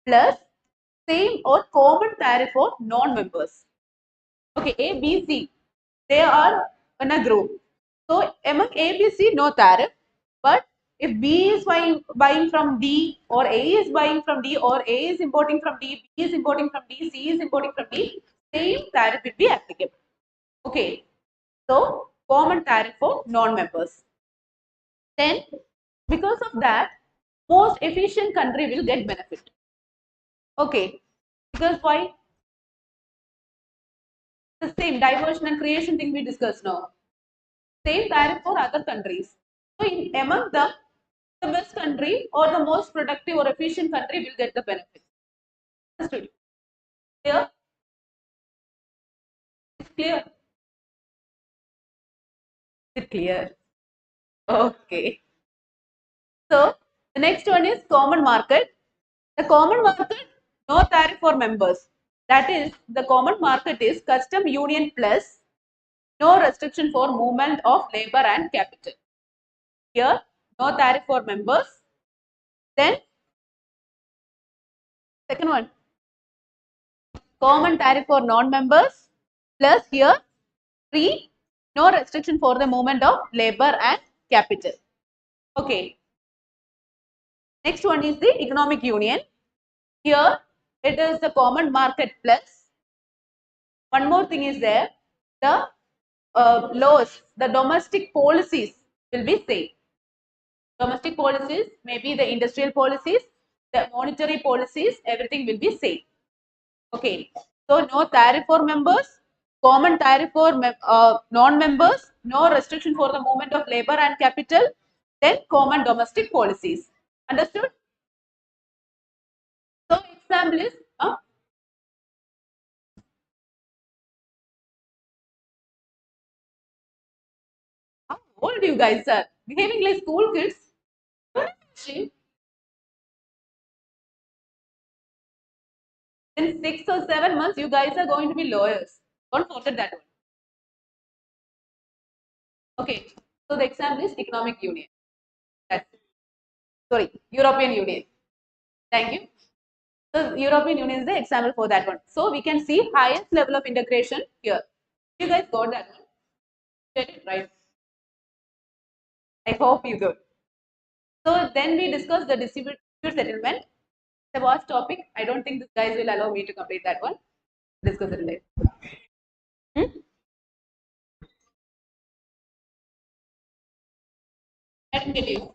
plus same or common tariff for non-members. Okay, A, B, C, they are in a group. So among A, B, C, no tariff. But if B is buying from D, or A is buying from D, or A is importing from D, B is importing from D, C is importing from D, same tariff will be applicable. Okay, so common tariff for non-members. Then because of that, most efficient country will get benefit. Okay, because why? The same diversion and creation thing we discussed now. Same tariff for other countries. So among them, the best country or the most productive or efficient country will get the benefit. Understood? Clear? It's clear. It's clear. Okay. So the next one is common market. The common market, no tariff for members. That is, the common market is custom union plus no restriction for movement of labor and capital. Here, no tariff for members. Then, second one, common tariff for non-members. Plus here, free, no restriction for the movement of labor and capital. Okay. Next one is the economic union. Here, it is the common market plus. One more thing is there, the laws, the domestic policies will be same. Domestic policies, maybe the industrial policies, the monetary policies, everything will be same. Okay, so no tariff for members, common tariff for non-members, no restriction for the movement of labor and capital, then common domestic policies. Understood? So example is, how old you guys are? Behaving like school kids? In 6 or 7 months, you guys are going to be lawyers. Don't forget that one. Okay. So the example is economic union. That's it. Sorry, European Union. Thank you. So European Union is the example for that one. So we can see highest level of integration here. You guys got that one? Get it right. I hope you do. So then we discuss the dispute settlement. The vast topic. I don't think this guys will allow me to complete that one. Discuss it later. Hmm? I didn't get you.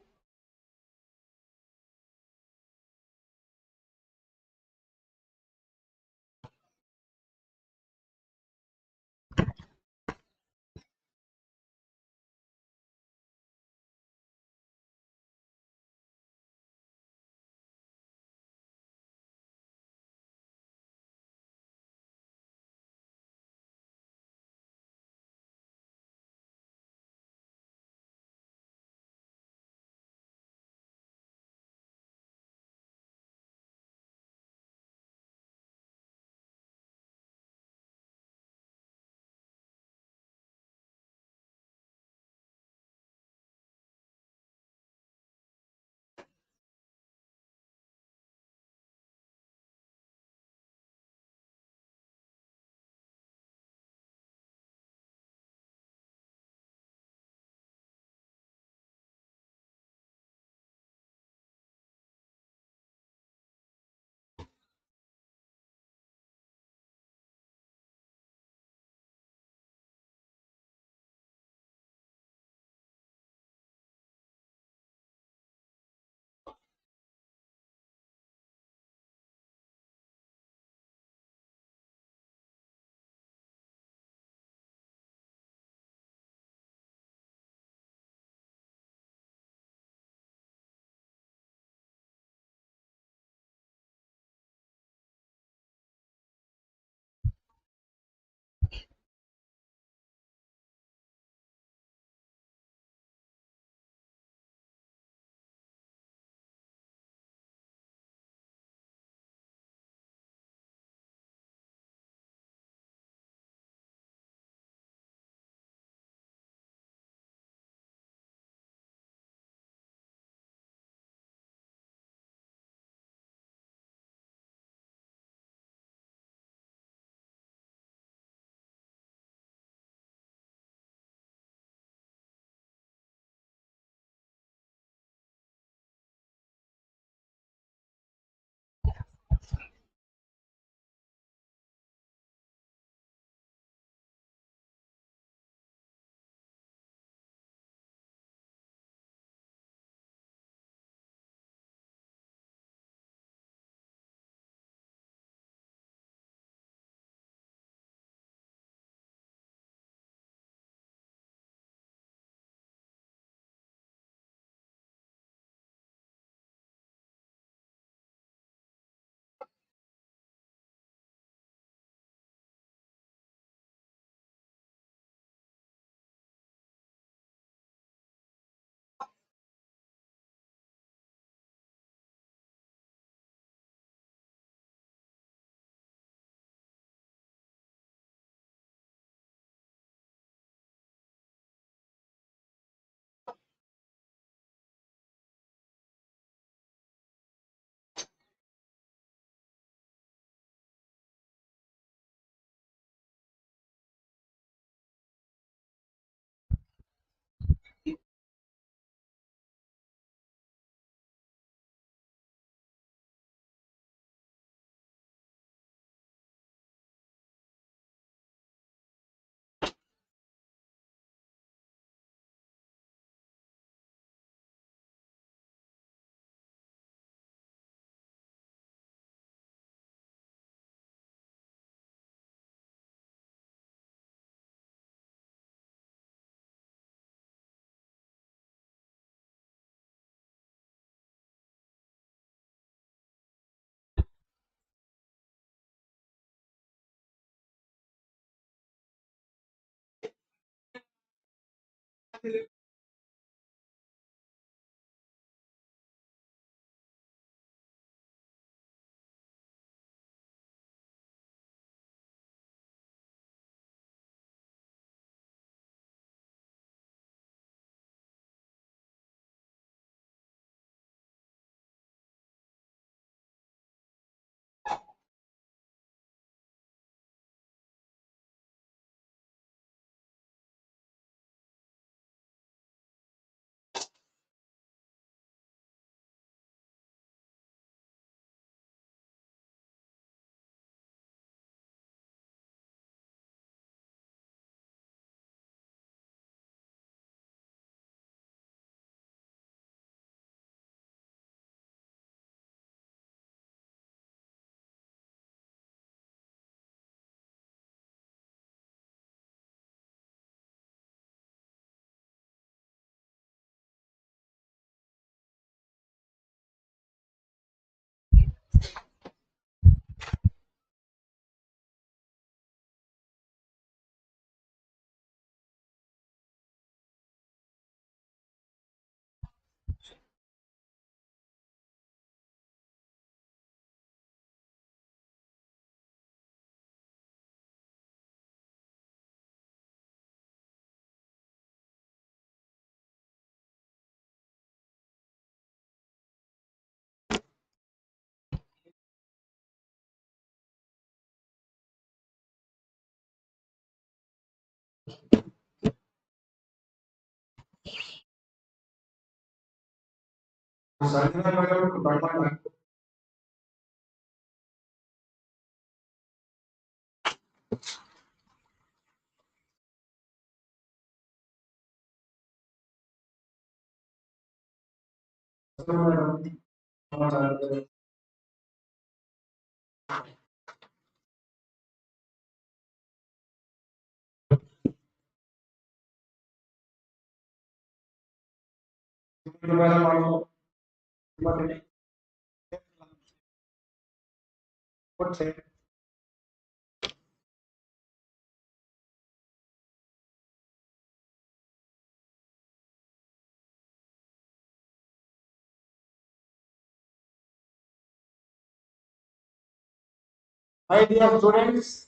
My dear students,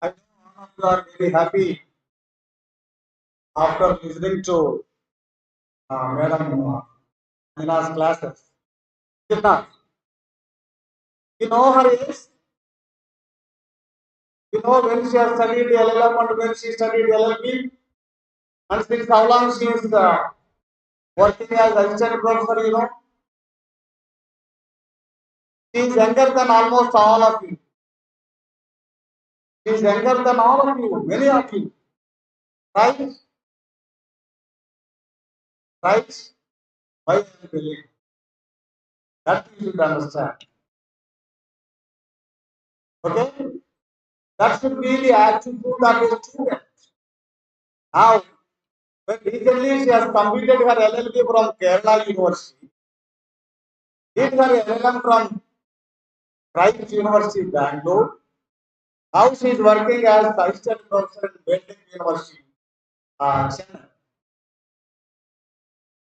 I know all of you are very happy after listening to Madam Nina's classes. Is not? You know her age? You know when she has studied LLM and when she studied LLB? And since how long she is working as assistant professor, you know? She is younger than almost all of you. She is younger than all of you, many of you. Right? Right? Why I am telling? That you should understand. Okay? That should be the attitude of a student. Now, but recently she has completed her LLB from Kerala University, did her LLM from Christ University, Bangalore. Now she is working as assistant professor at Welding University, Chennai.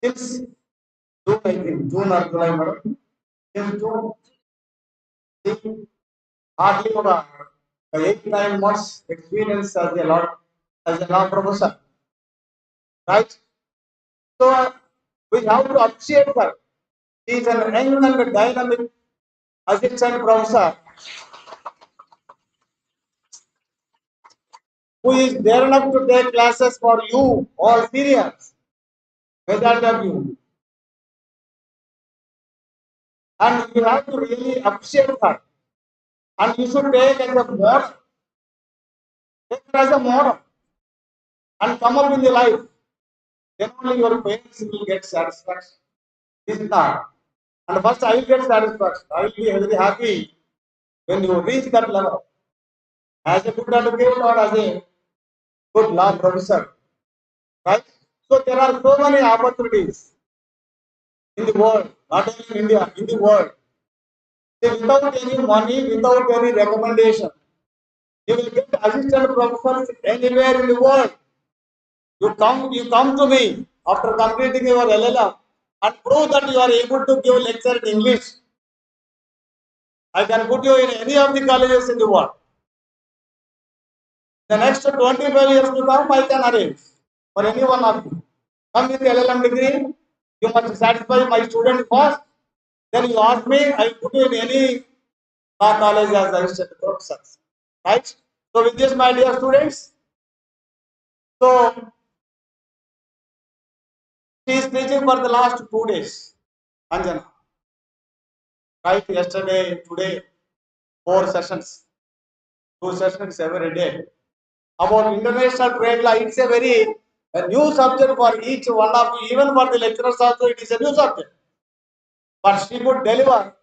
Since June, I think, June or July, madam. Since June, she hardly over 8 9 months experience as a law professor, right? So we have to appreciate her. She is an young and dynamic assistant professor who is there enough to take classes for you, all seniors, majority of you. And you have to really appreciate her. And you should take as a model, take her as a model, and come up in the life. Then only your parents will get satisfaction. This is not. And first, I will get satisfaction. I will be very happy when you reach that level as a good advocate or as a good law professor, right? So there are so many opportunities in the world, not only in India, in the world. Without any money, without any recommendation, you will get assistant professors anywhere in the world. You come to me after completing your LLM and prove that you are able to give lecture in English. I can put you in any of the colleges in the world. The next 25 years to come, I can arrange for any one of you. Come with LLM degree, you must satisfy my student first. Then you ask me, I put you in any law college as assistant professor. Right? So with this, my dear students, so she is teaching for the last 2 days. Anjana. Right? Yesterday, today, 4 sessions, 2 sessions every day. About international trade law, it's a new subject for each one of you, even for the lecturers also, it is a new subject. But she could deliver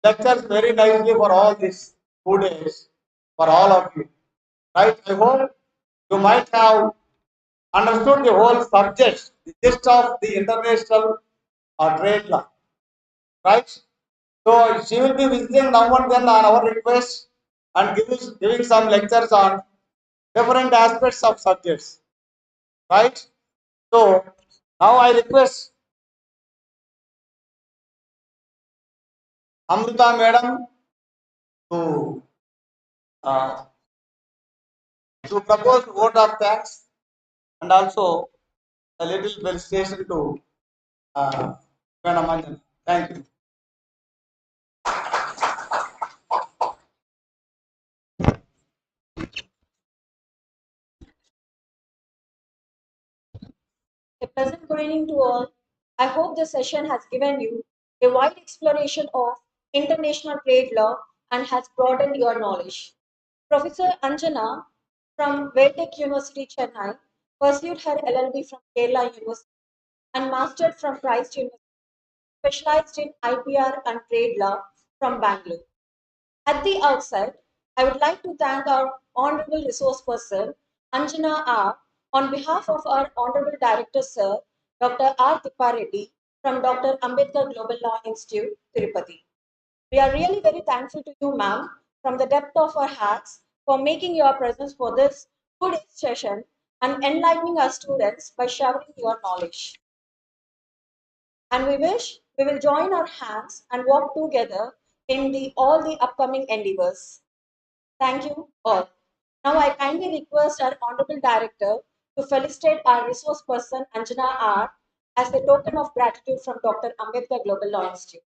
lectures very nicely for all these 2 days, for all of you. Right? I hope you might have understood the whole subject, the gist of the international trade law. Right? So she will be visiting now and then on our request and giving some lectures on different aspects of subjects. Right? So now I request Amrita Madam to uh, propose vote of thanks and also a little felicitation to Madam Anjana. Thank you. A pleasant good evening to all. I hope this session has given you a wide exploration of international trade law and has broadened your knowledge. Professor Anjana from Vedek University, Chennai, pursued her LLB from Kerala University and mastered from Christ University, specialized in IPR and trade law from Bangalore. At the outset, I would like to thank our Honorable Resource Person, Anjana R., on behalf of our Honorable Director, Sir, Dr. R. Tippareddy from Dr. Ambedkar Global Law Institute, Tirupati. We are really very thankful to you, ma'am, from the depth of our hearts for making your presence for this good session and enlightening our students by showering your knowledge. And we wish we will join our hands and work together in all the upcoming endeavors. Thank you all. Now I kindly request our Honorable Director to felicitate our resource person Anjana R as a token of gratitude from Dr. Ambedkar Global Law Institute.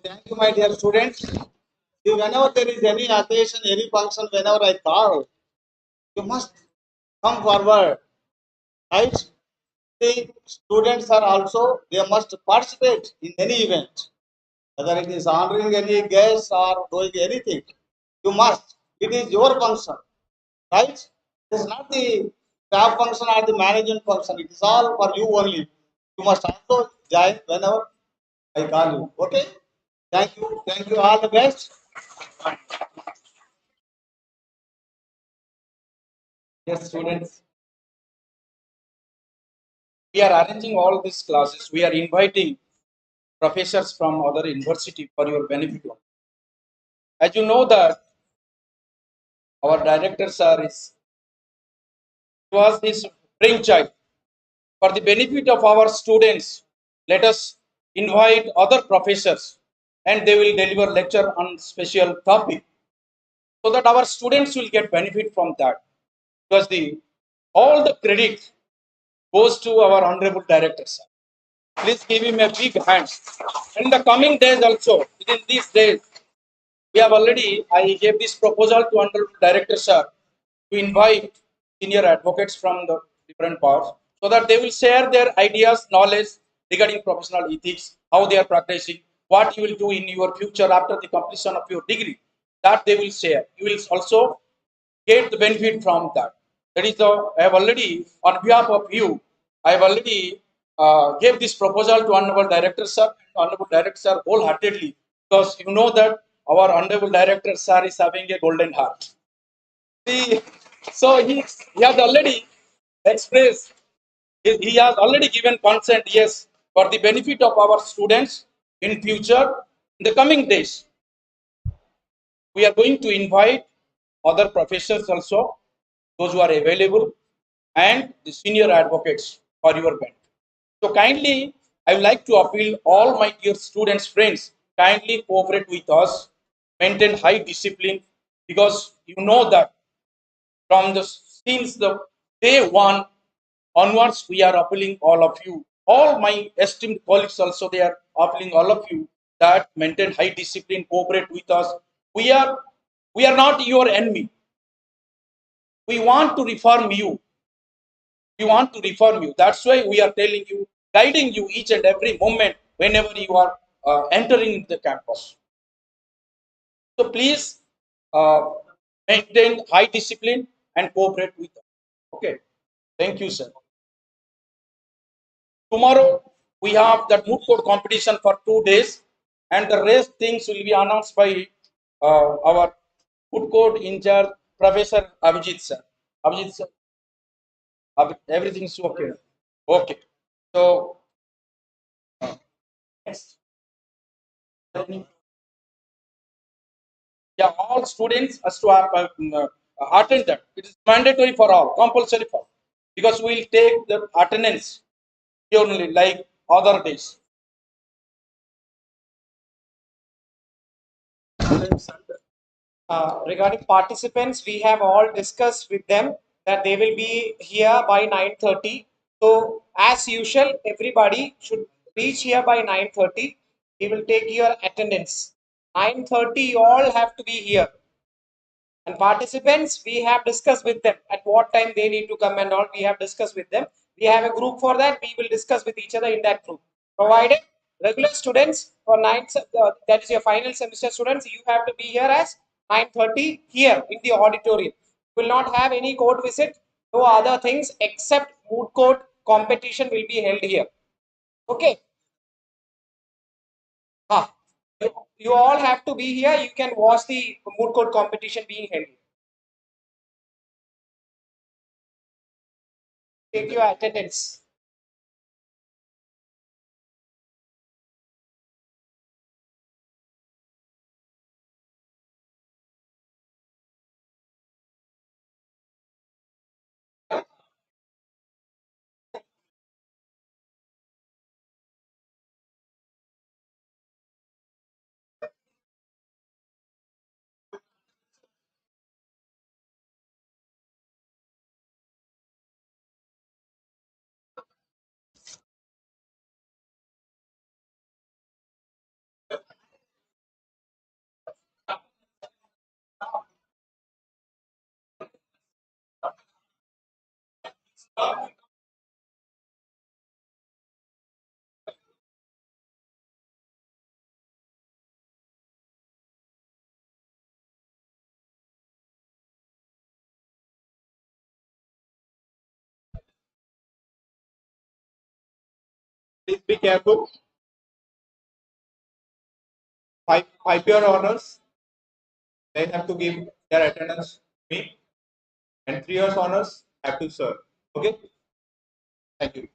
Thank you, my dear students. See, whenever there is any occasion, any function, whenever I call, you must come forward. Right? See, students are also, they must participate in any event, whether it is honoring any guest or doing anything. You must. It is your function, right? It is not the staff function or the management function. It is all for you only. You must also join whenever I call you. Okay? Thank you. Thank you. All the best. Yes, students, we are arranging all these classes. We are inviting professors from other university for your benefit. As you know that our director sir was his brainchild. For the benefit of our students, let us invite other professors and they will deliver lecture on special topic so that our students will get benefit from that. Because the all the credit goes to our honorable director sir. Please give him a big hand. In the coming days also, within these days, we have already, I gave this proposal to Honorable Director Sir to invite senior advocates from the different parts so that they will share their ideas, knowledge regarding professional ethics, how they are practicing, what you will do in your future after the completion of your degree. That they will share. You will also get the benefit from that. That is the I have already on behalf of you, I have already gave this proposal to Honorable Director Sir, Honorable Director Sir wholeheartedly because you know that our Honorable Director Sir is having a golden heart. See, so he has already expressed, he has already given consent, yes, for the benefit of our students in future, in the coming days. We are going to invite other professors also, those who are available, and the senior advocates for your benefit. So kindly, I would like to appeal all my dear students, friends, kindly cooperate with us, maintain high discipline, because you know that from the since the day one onwards, we are appealing all of you, all my esteemed colleagues also, they are appealing all of you that maintain high discipline, cooperate with us. We are we are not your enemy. We want to reform you. We want to reform you. That's why we are telling you, guiding you each and every moment whenever you are entering the campus. So please uh, maintain high discipline and cooperate with us. Okay. Thank you, sir. Tomorrow we have that moot court competition for 2 days, and the rest things will be announced by our moot court in charge, Professor Abhijit sir. Abhijit sir, everything's okay. Okay. So next. Yeah, all students has to attend that. It is mandatory for all, compulsory for all. Because we will take the attendance only like other days. Regarding participants, we have all discussed with them that they will be here by 9:30. So as usual, everybody should reach here by 9:30. We will take your attendance. 9:30, you all have to be here. And participants, we have discussed with them at what time they need to come and all. We have discussed with them. We have a group for that. We will discuss with each other in that group. Provided regular students for that is your final semester students, you have to be here as 9:30 here in the auditorium. You will not have any court visit, no other things except moot court competition will be held here. Okay. Ah, you all have to be here. You can watch the moot court competition being held. Take your attendance. Please be careful. 5 year honors, they have to give their attendance to me, and 3 years honors have to serve. Okay. Thank you.